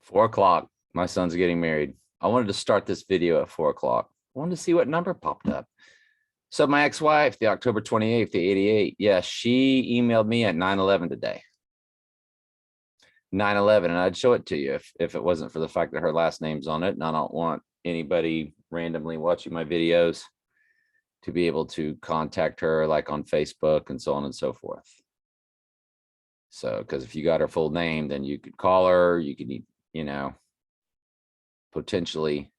4 o'clock. My son's getting married. I wanted to start this video at 4 o'clock. I wanted to see what number popped up. So my ex-wife, the October 28th, the 88. Yeah, she emailed me at 9/11 today. 9/11, and I'd show it to you if it wasn't for the fact that her last name's on it. And I don't want anybody randomly watching my videos to be able to contact her like on Facebook and so on and so forth. So, because if you got her full name, then you could call her, you could, potentially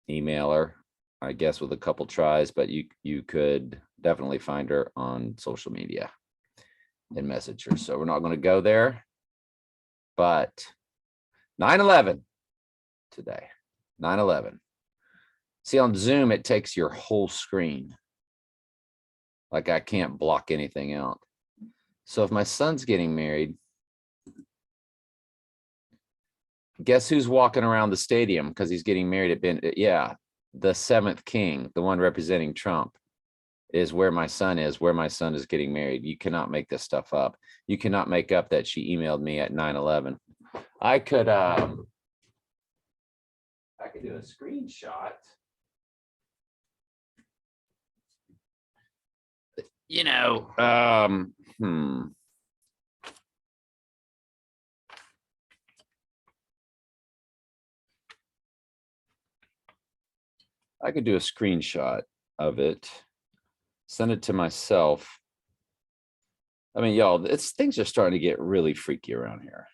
email her, I guess, with a couple tries, but you could definitely find her on social media and message her. So we're not going to go there, but 9/11 today, 9/11. See, on Zoom, it takes your whole screen. Like I can't block anything out. So if my son's getting married, guess who's walking around the stadium because he's getting married at yeah, the seventh king, the one representing Trump, is where my son is getting married. You cannot make this stuff up. You cannot make up that she emailed me at 9/11. I could do a screenshot. I could do a screenshot of it, send it to myself. I mean, y'all, things are starting to get really freaky around here.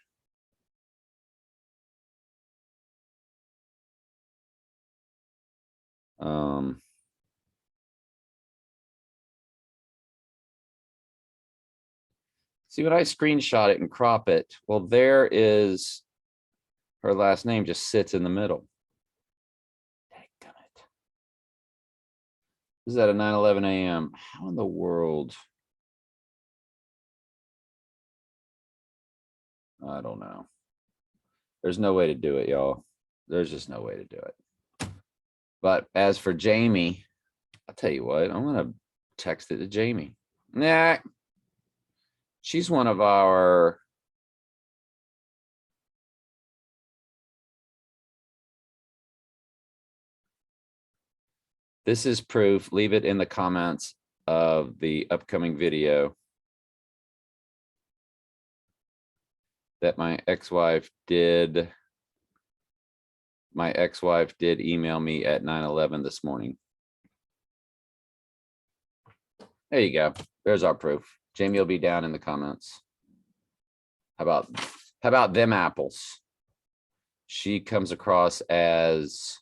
See, when I screenshot it and crop it, well, there is her last name just sits in the middle. This is at a 9:11 a.m. How in the world? I don't know. There's no way to do it, y'all. There's just no way to do it. But as for Jamie, I'll tell you what, I'm going to text it to Jamie. Nah, she's one of our. This is proof. Leave it in the comments of the upcoming video that my ex-wife did email me at 9/11 this morning. There you go. There's our proof. Jamie will be down in the comments. How about them apples? She comes across as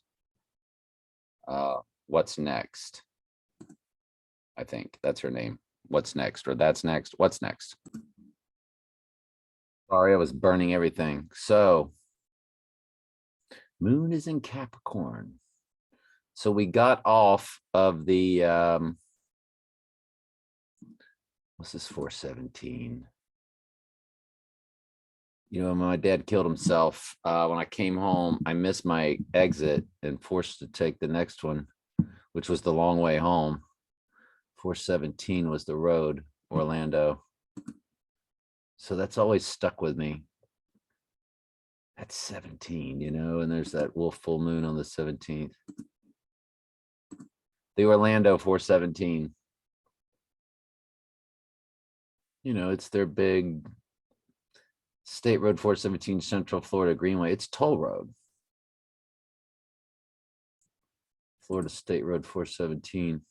what's next? I think that's her name. What's next? Or that's next. What's next? Sorry, I was burning everything. So moon is in Capricorn. So we got off of the what's this 417? My dad killed himself. When I came home, I missed my exit and forced to take the next one, which was the long way home. 417 was the road, Orlando. So that's always stuck with me. That's 17, and there's that wolf full moon on the 17th. The Orlando 417. It's their big State Road 417 Central Florida Greenway. It's toll road. Florida State Road 417.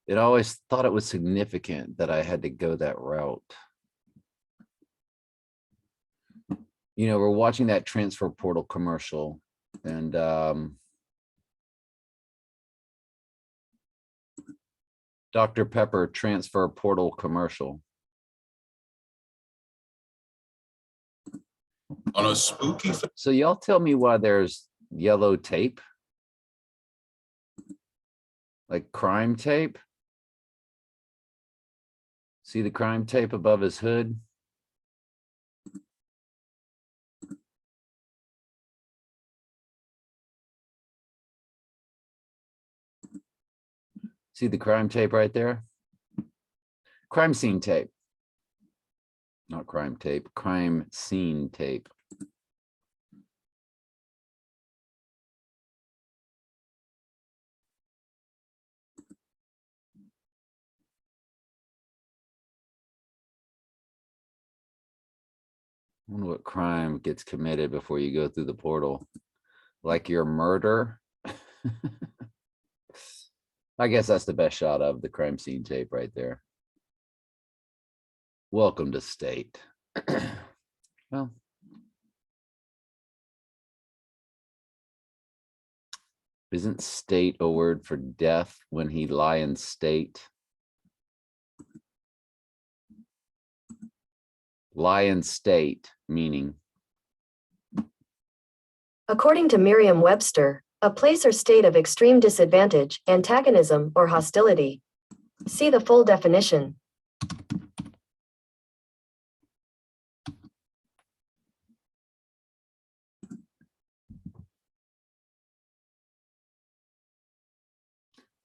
It always thought it was significant that I had to go that route. We're watching that transfer portal commercial, and Dr. Pepper transfer portal commercial. On a spooky. So y'all tell me why there's yellow tape, like crime tape. See the crime tape above his hood? See the crime tape right there? Crime scene tape. Not crime tape, crime scene tape. I wonder what crime gets committed before you go through the portal. Like your murder. I guess that's the best shot of the crime scene tape right there. Welcome to state. Well, isn't state a word for death when he lie in state? Lie in state, meaning. According to Merriam-Webster, a place or state of extreme disadvantage, antagonism, or hostility. See the full definition.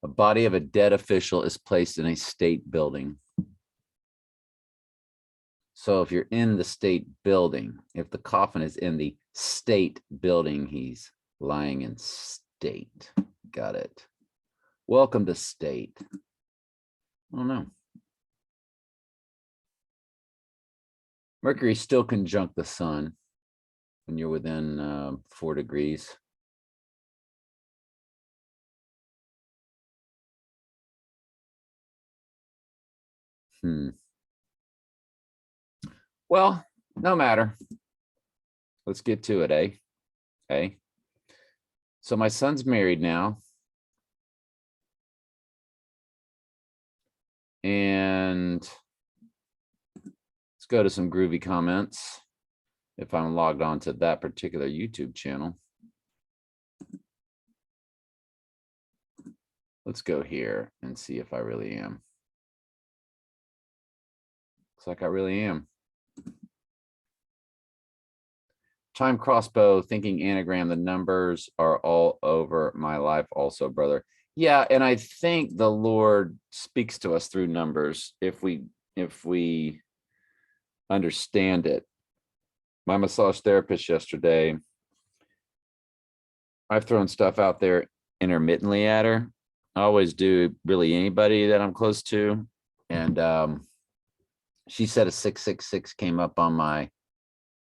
A body of a dead official is placed in a state building. So if you're in the state building, if the coffin is in the state building, he's lying in state. Got it. Welcome to state. I don't know. Mercury still conjunct the sun when you're within 4 degrees. Well, no matter. Let's get to it, eh? Okay. So my son's married now. And let's go to some groovy comments if I'm logged on to that particular YouTube channel. Let's go here and see if I really am. Looks like I really am. Time crossbow, thinking anagram, the numbers are all over my life also, brother. Yeah, and I think the Lord speaks to us through numbers if we understand it. My massage therapist yesterday, I've thrown stuff out there intermittently at her. I always do, really anybody that I'm close to. And she said a 666 came up on my,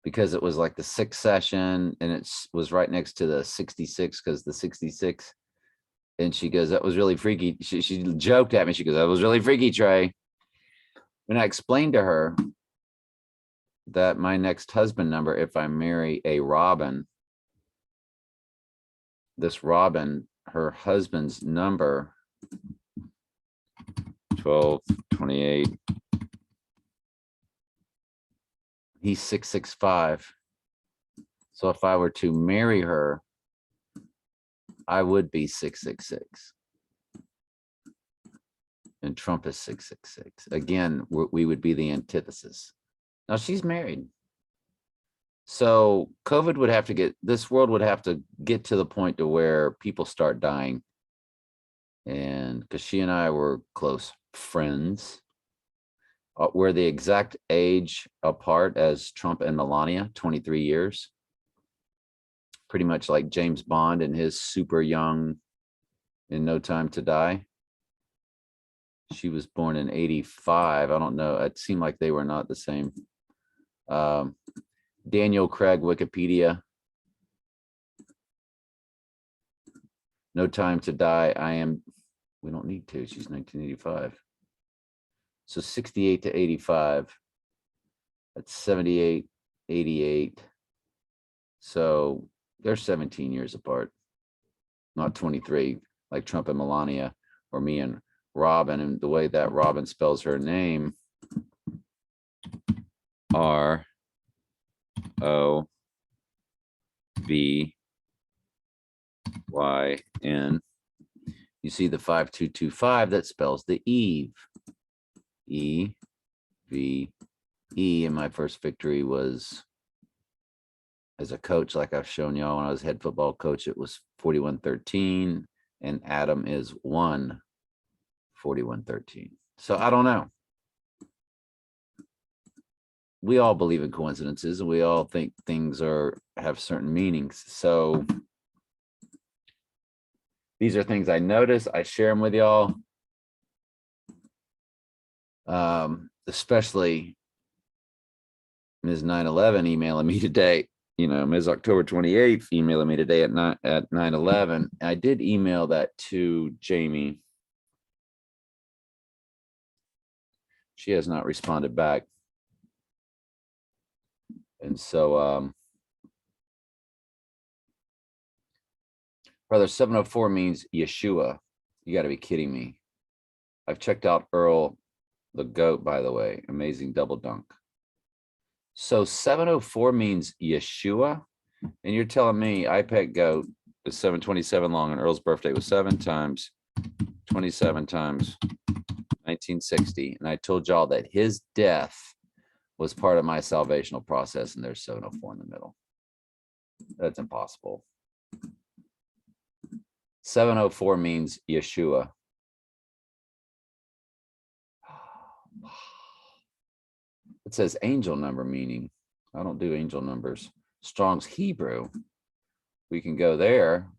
because it was like the 6th session and it was right next to the 66 because the 66. And she goes, that was really freaky. She joked at me. She goes, that was really freaky, Trey. And I explained to her that my next husband number, if I marry a Robin, this Robin, her husband's number, 12, 28, he's 665. So if I were to marry her, I would be 666. And Trump is 666. Again, we would be the antithesis. Now she's married. So COVID would have to get, this world would have to get to the point to where people start dying. And because she and I were close friends, we're the exact age apart as Trump and Melania, 23 years. Pretty much like James Bond and his super young In No Time to Die. She was born in 85. I don't know. It seemed like they were not the same. Daniel Craig, Wikipedia. No Time to Die. We don't need to. She's 1985. So 68 to 85. That's 78, 88. So they're 17 years apart. Not 23, like Trump and Melania, or me and Robin. And the way that Robin spells her name, ROVYN. You see the 5225 that spells the Eve. EVE. And my first victory was as a coach, like I've shown y'all when I was head football coach, it was 4113, and Adam is 14113. So I don't know. we all believe in coincidences and we all think things have certain meanings. So these are things I notice. I share them with y'all. Especially Ms. 9/11 emailing me today. Ms. October 28th emailing me today at 9/11. I did email that to Jamie. She has not responded back. And so, brother, 704 means Yeshua. You got to be kidding me. I've checked out Earl the goat, by the way. Amazing double dunk. So 704 means Yeshua. And you're telling me iPet goat is 727 long and Earl's birthday was 7 times 27 times 1960. And I told y'all that his death was part of my salvational process, and there's 704 in the middle. That's impossible. 704 means Yeshua. It says angel number meaning. I don't do angel numbers. Strong's Hebrew. We can go there.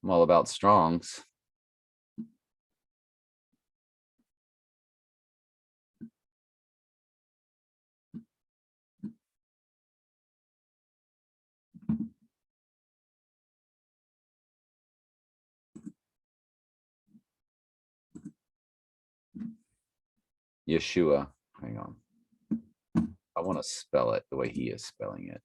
I'm all about Strong's. Yeshua. Hang on. I want to spell it the way he is spelling it.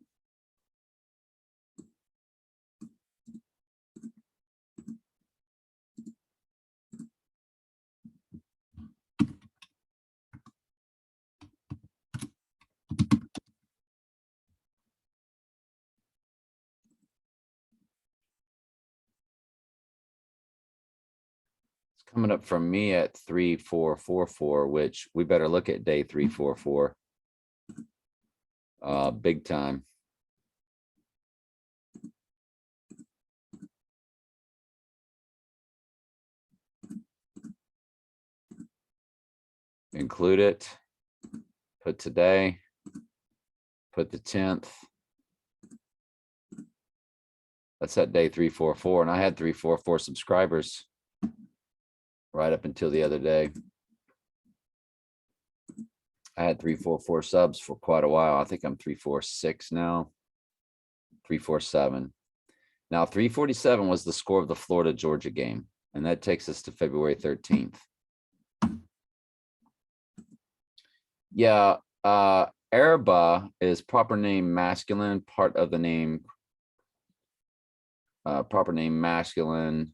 It's coming up from me at 3444, which we better look at day 344. Big time. Include it. Put today. Put the 10th. That's at day 344. And I had 344 subscribers right up until the other day. I had 344 subs for quite a while. I think I'm 346 now. 347. Now 347 was the score of the Florida Georgia game. And that takes us to February 13th. Yeah. Araba is proper name masculine, part of the name, proper name masculine.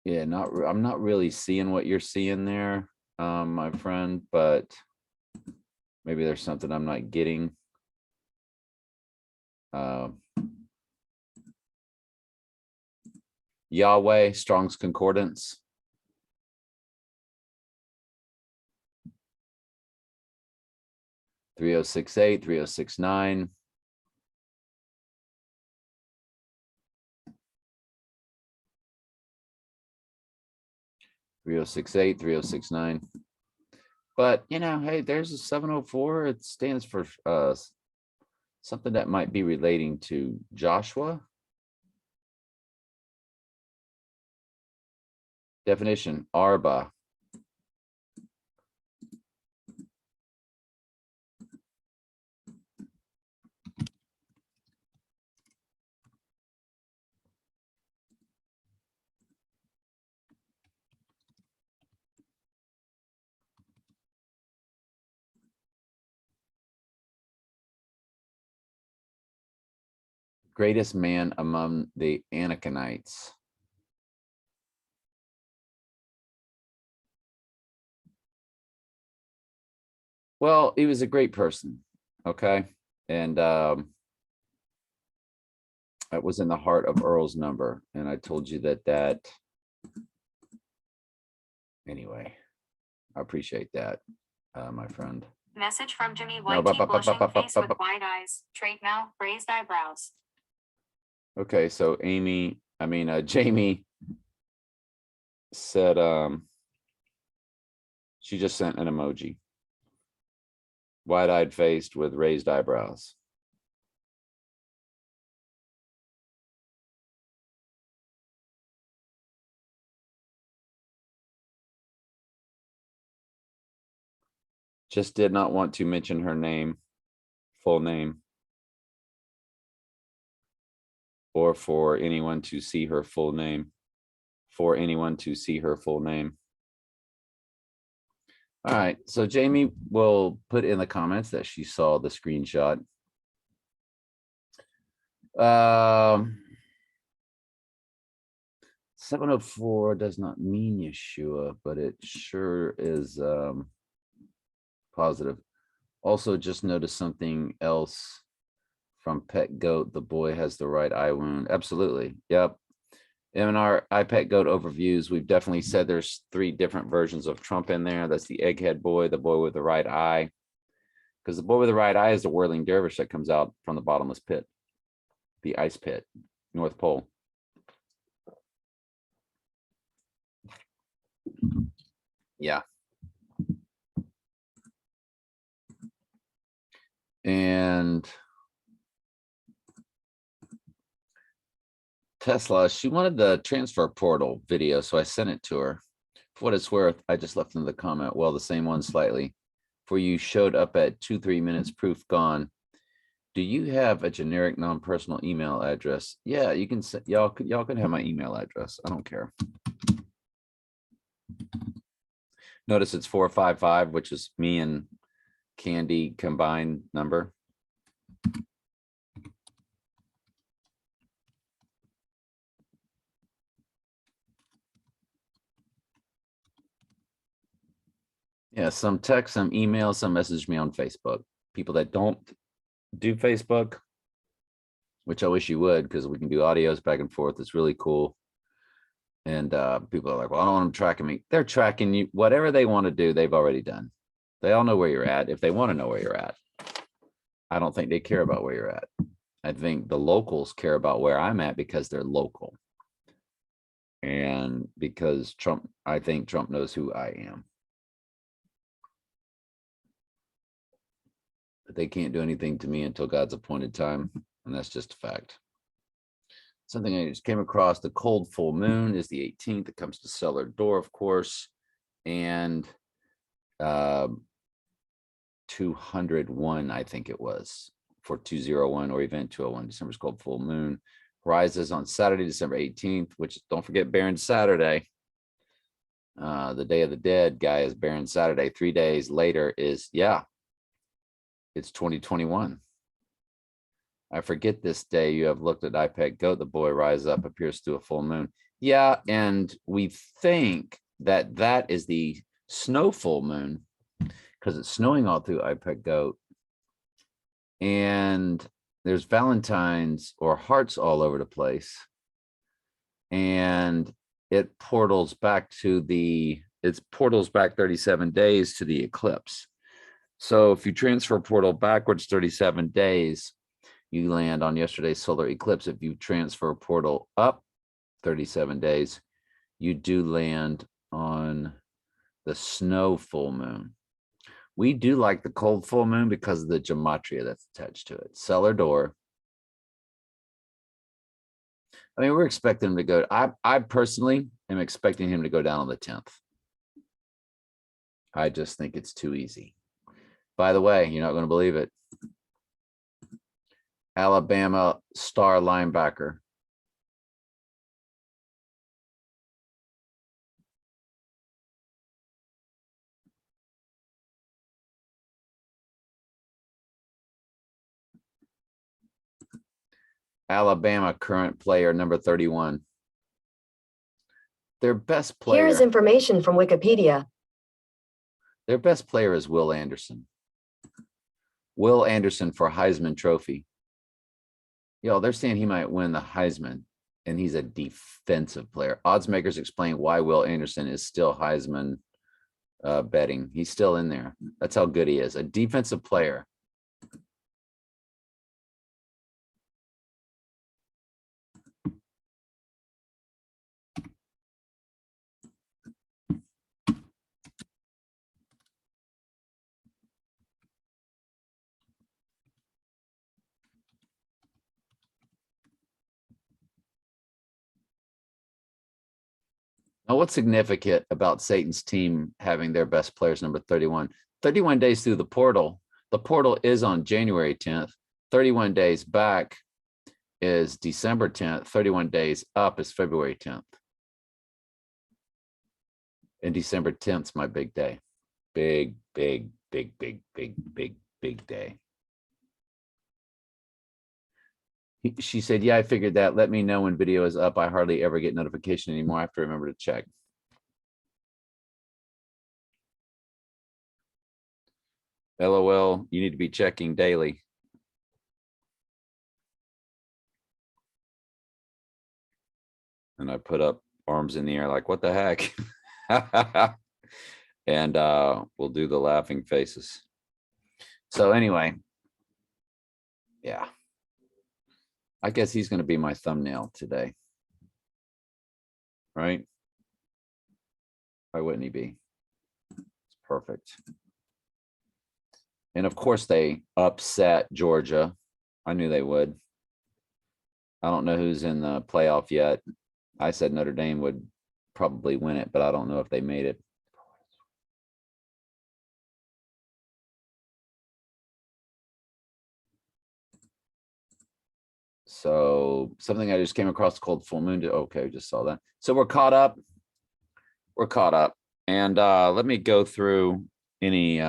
Yeah, I'm not really seeing what you're seeing there, my friend, but maybe there's something I'm not getting. Yahweh, Strong's Concordance. .3068, 3069. .3068, 3069. But hey, there's a 704. It stands for something that might be relating to Joshua. Definition, Arba. Greatest man among the Anakites. Well, he was a great person, okay? And it was in the heart of Earl's number. And I told you that anyway, I appreciate that, my friend. Message from Jimmy White, blushing face with wide eyes, trait mouth, raised eyebrows. Okay, so Jamie said she just sent an emoji. Wide-eyed faced with raised eyebrows. Just did not want to mention her name, full name, or for anyone to see her full name, for anyone to see her full name. All right, so Jamie will put in the comments that she saw the screenshot. 704 does not mean Yeshua, but it sure is positive. Also, just noticed something else from Pet Goat. The boy has the right eye wound. Absolutely. Yep. In our iPet Goat overviews, we've definitely said there's 3 different versions of Trump in there. That's the egghead boy, the boy with the right eye. Because the boy with the right eye is the whirling dervish that comes out from the bottomless pit, the ice pit, North Pole. Yeah. And Tesla, she wanted the transfer portal video, so I sent it to her. For what it's worth, I just left in the comment, well, the same one slightly. For you showed up at 2-3 minutes, proof gone. Do you have a generic non-personal email address? Yeah, you can set, y'all can have my email address. I don't care. Notice it's 455, which is me and Candy combined number. Yeah, some text, some email, some message me on Facebook. People that don't do Facebook, which I wish you would, because we can do audios back and forth. It's really cool. And people are like, well, I don't want them tracking me. They're tracking you. Whatever they want to do, they've already done. They all know where you're at. If they want to know where you're at, I don't think they care about where you're at. I think the locals care about where I'm at because they're local. And because Trump, I think Trump knows who I am. But they can't do anything to me until God's appointed time. And that's just a fact. Something I just came across, the cold full moon is the 18th. It comes to cellar door, of course. And 201, I think it was, for 201 or event 201. December's cold full moon rises on Saturday, December 18th, which don't forget Barren Saturday. The Day of the Dead guy is Barren Saturday. 3 days later is, yeah, it's 2021. I forget this day. You have looked at iPad Goat. The boy rise up appears to a full moon. Yeah, and we think that that is the snow full moon because it's snowing all through iPad Goat. And there's Valentine's or hearts all over the place. And it portals back to it's portals back 37 days to the eclipse. So if you transfer portal backwards 37 days, you land on yesterday's solar eclipse. If you transfer portal up 37 days, you do land on the snow full moon. We do like the cold full moon because of the gematria that's attached to it. Cellar door. I mean, we're expecting him to go. I personally am expecting him to go down on the 10th. I just think it's too easy. By the way, you're not going to believe it. Alabama star linebacker. Alabama current player number 31. Their best player. Here is information from Wikipedia. Their best player is Will Anderson. Will Anderson for Heisman Trophy. Yo, they're saying he might win the Heisman, and he's a defensive player. Odds makers explain why Will Anderson is still Heisman betting. He's still in there. That's how good he is. A defensive player. Now, what's significant about Satan's team having their best players number 31? 31 days through the portal. The portal is on January 10th. 31 days back is December 10th. 31 days up is February 10th. And December 10th is my big day. Big day. She said, yeah, I figured that. Let me know when video is up. I hardly ever get notification anymore. I have to remember to check. LOL, you need to be checking daily. And I put up arms in the air like, what the heck? And we'll do the laughing faces. So anyway, yeah. I guess he's going to be my thumbnail today. Right? Why wouldn't he be? It's perfect. And of course they upset Georgia. I knew they would. I don't know who's in the playoff yet. I said Notre Dame would probably win it, but I don't know if they made it. So something I just came across called full moon. Okay, just saw that. So we're caught up. We're caught up. And let me go through any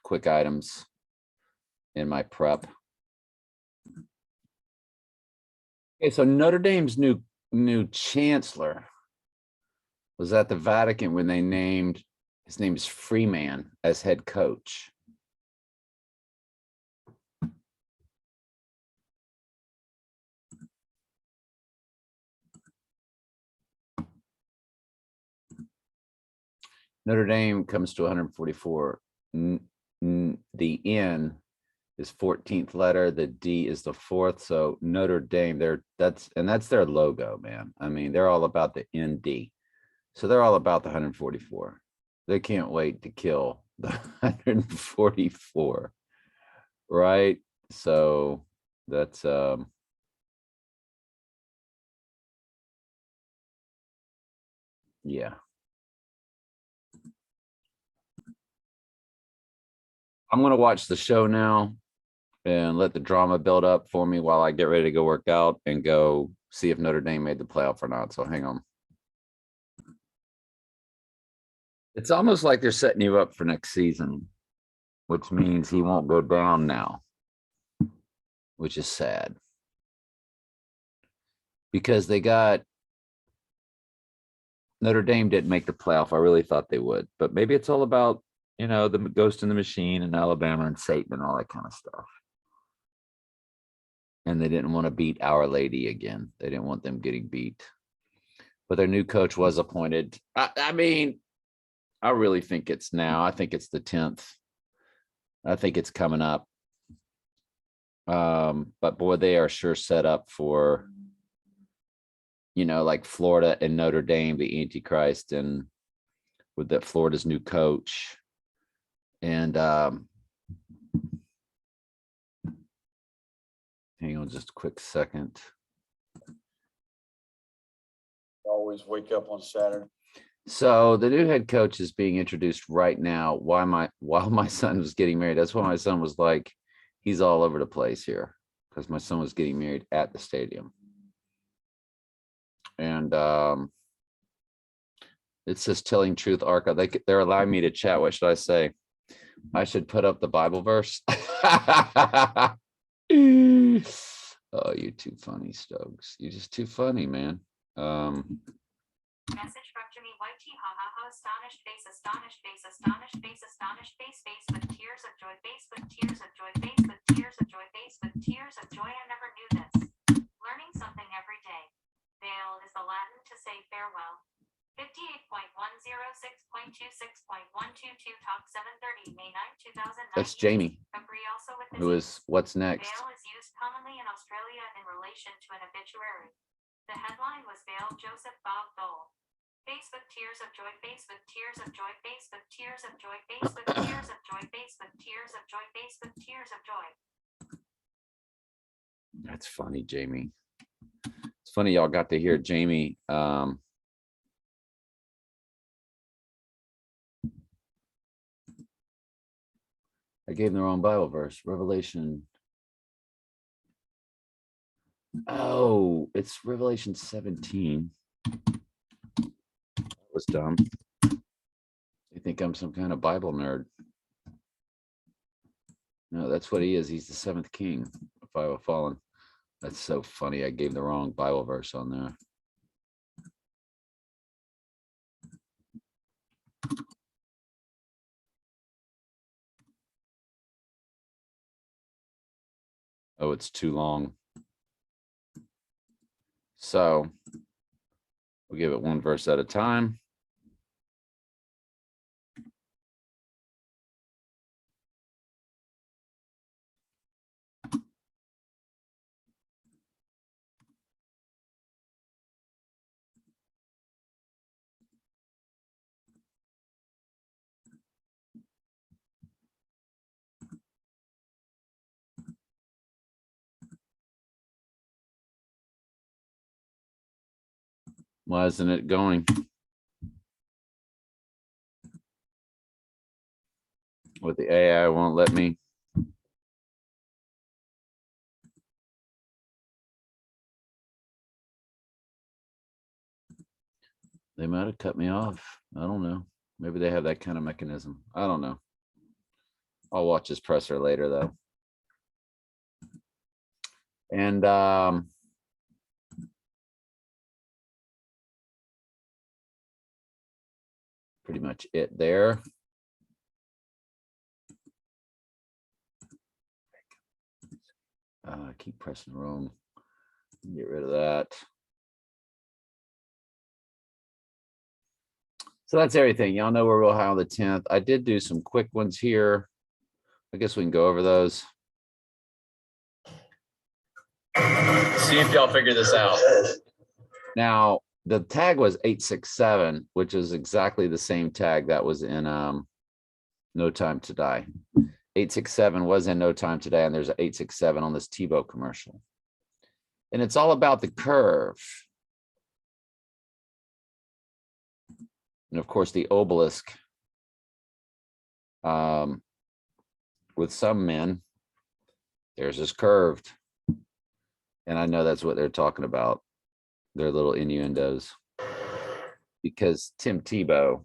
quick items in my prep. Okay, so Notre Dame's new chancellor was at the Vatican when they named, his name is Freeman, as head coach. Notre Dame comes to 144. The N is 14th letter. The D is the 4th. So Notre Dame, that's their logo, man. I mean, they're all about the ND. So they're all about the 144. They can't wait to kill the 144. Right? So that's yeah. I'm going to watch the show now and let the drama build up for me while I get ready to go work out and go see if Notre Dame made the playoff or not. So hang on. It's almost like they're setting you up for next season, which means he won't go down now, which is sad. Because they got Notre Dame didn't make the playoff. I really thought they would, but maybe it's all about, you know, the ghost in the machine and Alabama and Satan and all that kind of stuff. And they didn't want to beat Our Lady again. They didn't want them getting beat. But their new coach was appointed. I mean, I really think it's now. I think it's the 10th. I think it's coming up. But boy, they are sure set up for, you know, like Florida and Notre Dame, the Antichrist, and with that Florida's new coach. And hang on just a quick second. Always wake up on Saturday. So the new head coach is being introduced right now. While my son was getting married. That's why my son was like, he's all over the place here, because my son was getting married at the stadium. And it says telling truth archive. They're allowing me to chat. What should I say? I should put up the Bible verse. Oh, you're too funny, Stokes. You're just too funny, man. Message from Jimmy White. Ha ha ha. Astonished face, astonished face, astonished face, astonished face, face with tears of joy, face with tears of joy, face with tears of joy, face with tears of joy. I never knew this. Learning something every day. Veil is the Latin to say farewell. 58.106.26.122 talk 7:30 May 9, 2009. That's Jamie, Agree also with this who is what's next. Veil is used commonly in Australia in relation to an obituary. The headline was Veil Joseph Bob Dole. Face with tears of joy, face with tears of joy, face with tears of joy, face with tears of joy, face with tears of joy, face with tears of joy. That's funny, Jamie. It's funny y'all got to hear Jamie I gave him the wrong Bible verse. Revelation. Oh, it's Revelation 17. That was dumb. You think I'm some kind of Bible nerd? No, that's what he is. He's the seventh king of Bible fallen. That's so funny. I gave the wrong Bible verse on there. Oh, it's too long. So we'll give it one verse at a time. Why isn't it going? With the AI won't let me. They might have cut me off. I don't know. Maybe they have that kind of mechanism. I don't know. I'll watch his presser later though. And pretty much it there. Keep pressing wrong. Get rid of that. So that's everything. Y'all know we're real high on the 10th. I did do some quick ones here. I guess we can go over those. See if y'all figure this out. Now, the tag was 867, which is exactly the same tag that was in No Time to Die. 867 was in No Time to Die, and there's an 867 on this Tebow commercial. And it's all about the curve. And of course, the obelisk with some men, theirs is curved. And I know that's what they're talking about. Their little innuendos. Because Tim Tebow,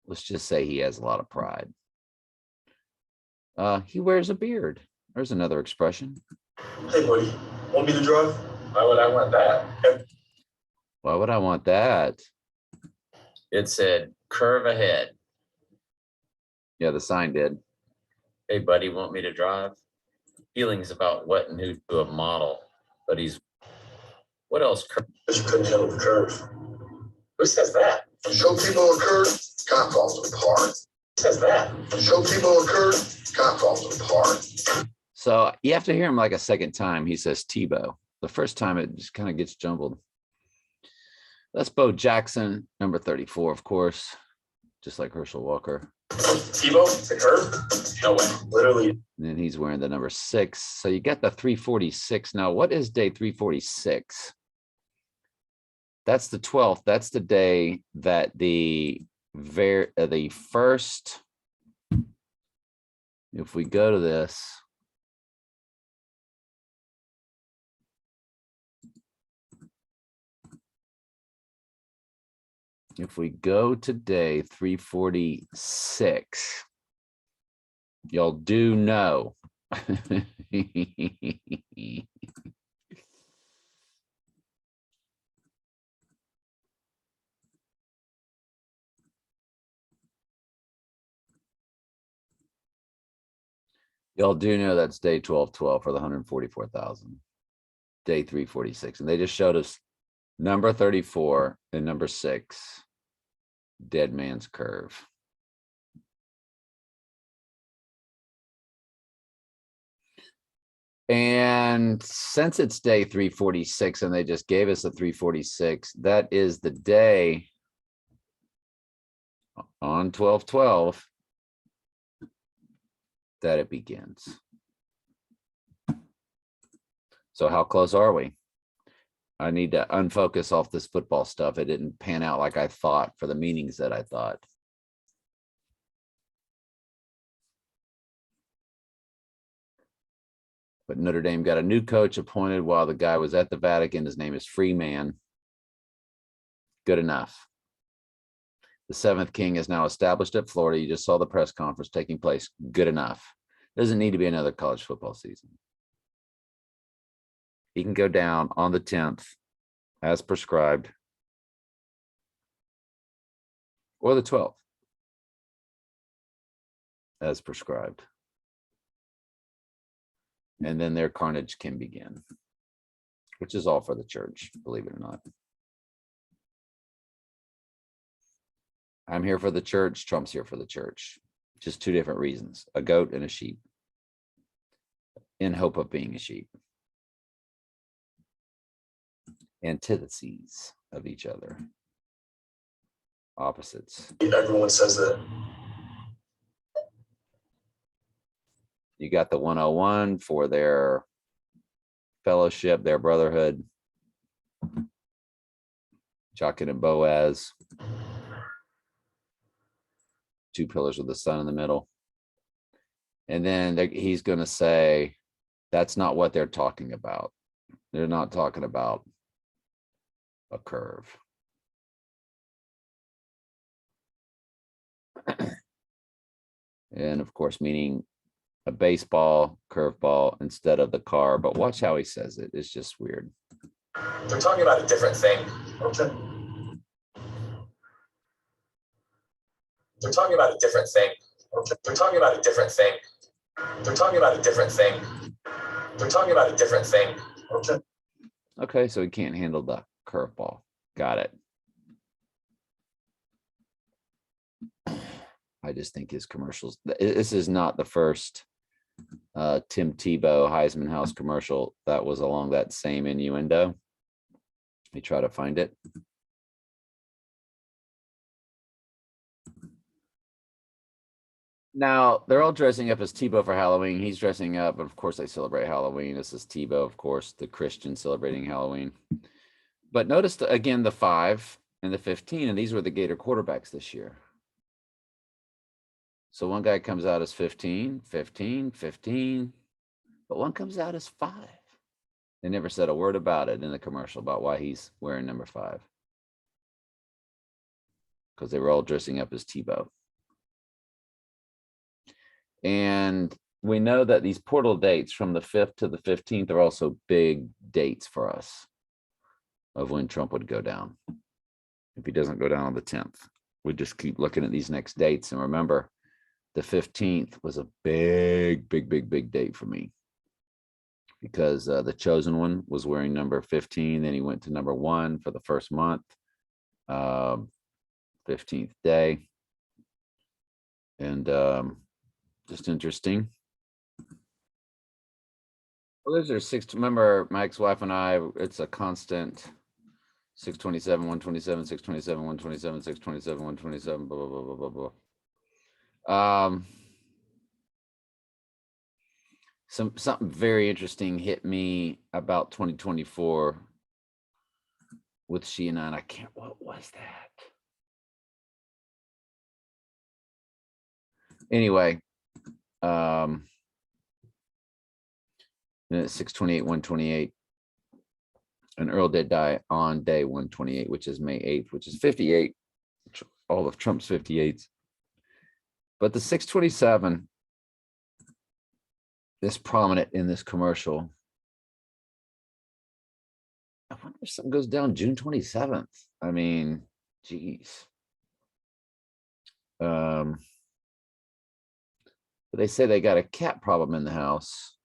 let's just say he has a lot of pride. He wears a beard. There's another expression. Hey, buddy, want me to drive? Why would I want that? Why would I want that? It said curve ahead. Yeah, the sign did. Hey, buddy, want me to drive? Feelings about what and who to a model, but he's what else? Because you couldn't handle the curve. Who says that? Show people a curve, God falls apart. Who says that? Show people a curve, God falls apart. So you have to hear him like a second time. He says Tebow. The first time it just kind of gets jumbled. That's Bo Jackson, number 34, of course, just like Herschel Walker. Tebow, the curve? No way. Literally. And then he's wearing the number 6. So you got the 346. Now, what is day 346? That's the 12th. That's the day that the first, if we go to this, if we go to day 346, y'all do know. Y'all do know that's day 1212 for the 144,000. Day 346. And they just showed us number 34 and number 6. Dead man's curve. And since it's day 346 and they just gave us a 346, that is the day on 12/12 that it begins. So how close are we? I need to unfocus off this football stuff. It didn't pan out like I thought for the meanings that I thought. But Notre Dame got a new coach appointed while the guy was at the Vatican. His name is Freeman. Good enough. The seventh king is now established at Florida. You just saw the press conference taking place. Good enough. Doesn't need to be another college football season. He can go down on the 10th as prescribed, or the 12th as prescribed. And then their carnage can begin, which is all for the church, believe it or not. I'm here for the church. Trump's here for the church. Just two different reasons, a goat and a sheep, in hope of being a sheep. Antitheses of each other. Opposites. Everyone says that. You got the 101 for their fellowship, their brotherhood. Jachin and Boaz. Two pillars with the sun in the middle. And then he's going to say, that's not what they're talking about. They're not talking about a curve. And of course, meaning a baseball curveball instead of the car. But watch how he says it. It's just weird. They're talking about a different thing. Okay. They're talking about a different thing. Okay. They're talking about a different thing. They're talking about a different thing. They're talking about a different thing. Okay. Okay, so he can't handle the curveball. Got it. I just think his commercials, this is not the first Tim Tebow Heisman House commercial that was along that same innuendo. Let me try to find it. Now, they're all dressing up as Tebow for Halloween. He's dressing up, but of course they celebrate Halloween. This is Tebow, of course, the Christian celebrating Halloween. But notice, again, the 5 and the 15, and these were the Gator quarterbacks this year. So one guy comes out as 15, 15, 15, but one comes out as 5. They never said a word about it in the commercial about why he's wearing number 5. Because they were all dressing up as Tebow. And we know that these portal dates from the 5th to the 15th are also big dates for us of when Trump would go down. If he doesn't go down on the 10th, we just keep looking at these next dates. And remember, the 15th was a big date for me because the chosen one was wearing number 15. Then he went to number 1 for the first month, 15th day. And just interesting. Well, those are 6. Remember, my ex-wife and I, it's a constant 627, 127, 627, 127, 627, 127, blah, blah, blah, blah, blah, blah. Something very interesting hit me about 2024 with she and I, and I can't, what was that? Anyway, then at 628, 128, and Earl did die on day 128, which is May 8th, which is 58, all of Trump's 58s. But the 627 is prominent in this commercial. I wonder if something goes down June 27th. I mean, geez. But they say they got a cat problem in the house.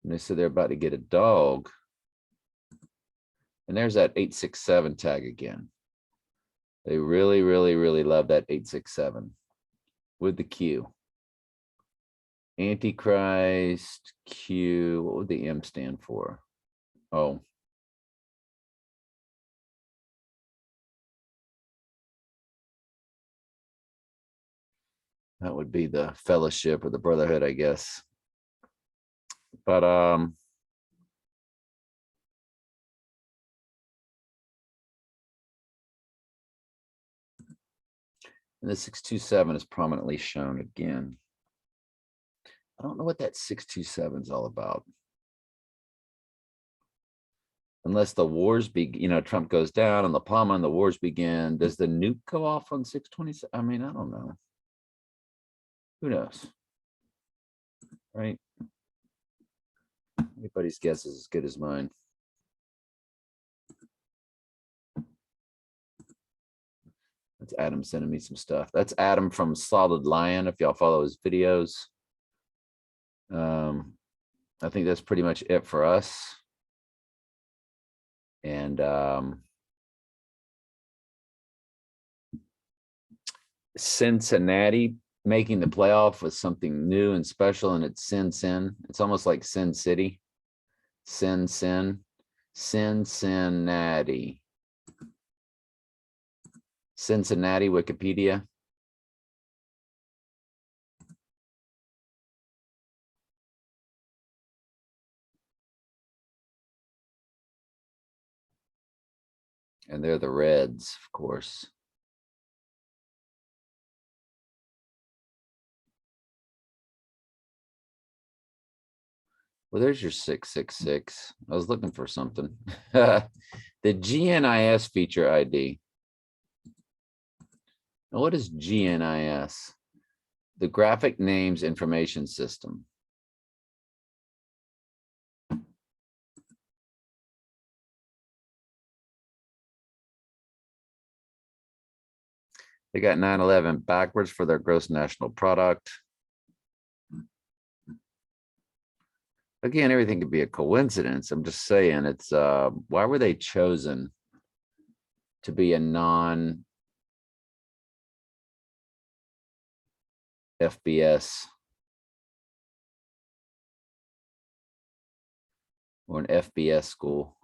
And they said they're about to get a dog. And there's that 867 tag again. They really love that 867 with the Q. Antichrist, Q. What would the M stand for? Oh. That would be the fellowship or the brotherhood, I guess. But and the 627 is prominently shown again. I don't know what that 627 is all about. Unless the wars Trump goes down and La Palma and the wars begin. Does the nuke go off on 627? I mean, I don't know. Who knows? Right? Anybody's guess is as good as mine. That's Adam sending me some stuff. That's Adam from Solid Lion, if y'all follow his videos. I think that's pretty much it for us. And Cincinnati making the playoff was something new and special, and it's Sin. It's almost like Sin City. Cincinnati. Cincinnati Wikipedia. And they're the Reds, of course. Well, there's your 666. I was looking for something. The GNIS feature ID. Now, what is GNIS? The Graphic Names Information System. They got 9/11 backwards for their gross national product. Again, everything could be a coincidence. I'm just saying it's why were they chosen to be a non FBS or an FBS school?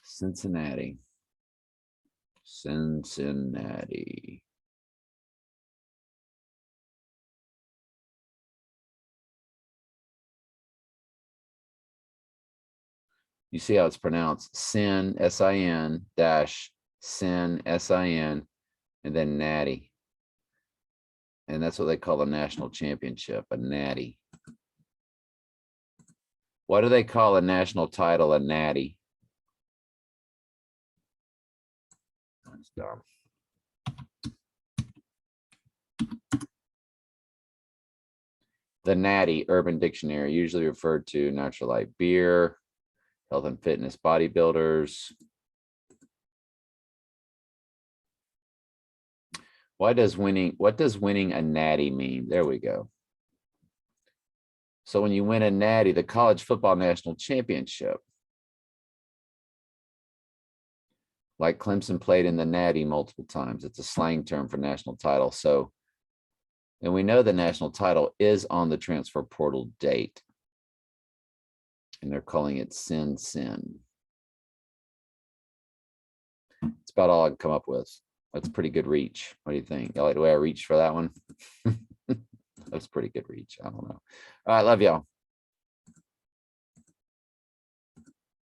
Cincinnati. You see how it's pronounced? Sin, S-I-N dash Sin, S-I-N, and then natty. And that's what they call a national championship, a natty. Why do they call a national title a natty? That's dumb. The natty, Urban Dictionary, usually referred to natural light beer, health and fitness bodybuilders. What does winning a natty mean? There we go. So when you win a natty, the college football national championship, like Clemson played in the natty multiple times. It's a slang term for national title. So, and we know the national title is on the transfer portal date. And they're calling it Sin. It's about all I can come up with. That's pretty good reach. What do you think? You like the way I reached for that one? That's pretty good reach. I don't know. All right, love y'all.